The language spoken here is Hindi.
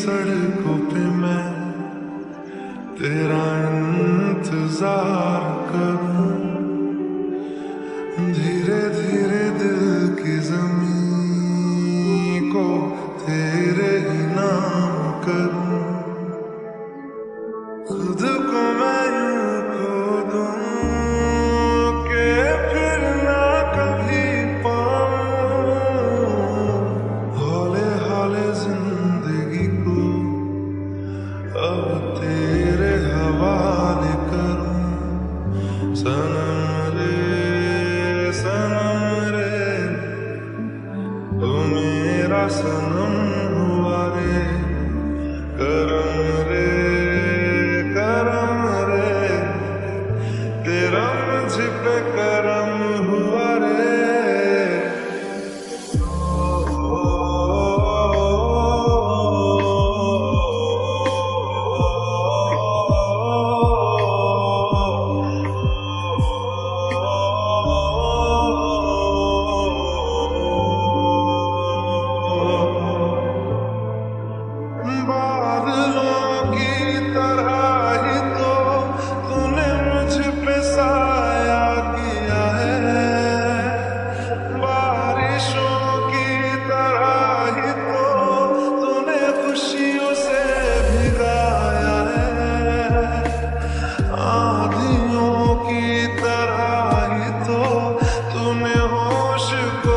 सड़कों पे मैं तेरा इंतजार करूं, धीरे धीरे दिल की ज़मीं को तेरे ही नाम करूं, खुद को मैं यूं खो दूं कि फिर ना कभी पाऊं, हौले हौले जिंदगी को अब तेरे हवाले करूं। सनम रे तू मेरा सनम हुआ रे, करम रे तेरा मुझ पे करम हुआ रे। बादलों की तरह ही तो तूने मुझ पे साया किया है, बारिशों की तरह ही तो तूने खुशियों से भिगाया है, आंधियों की तरह ही तो तूने होश को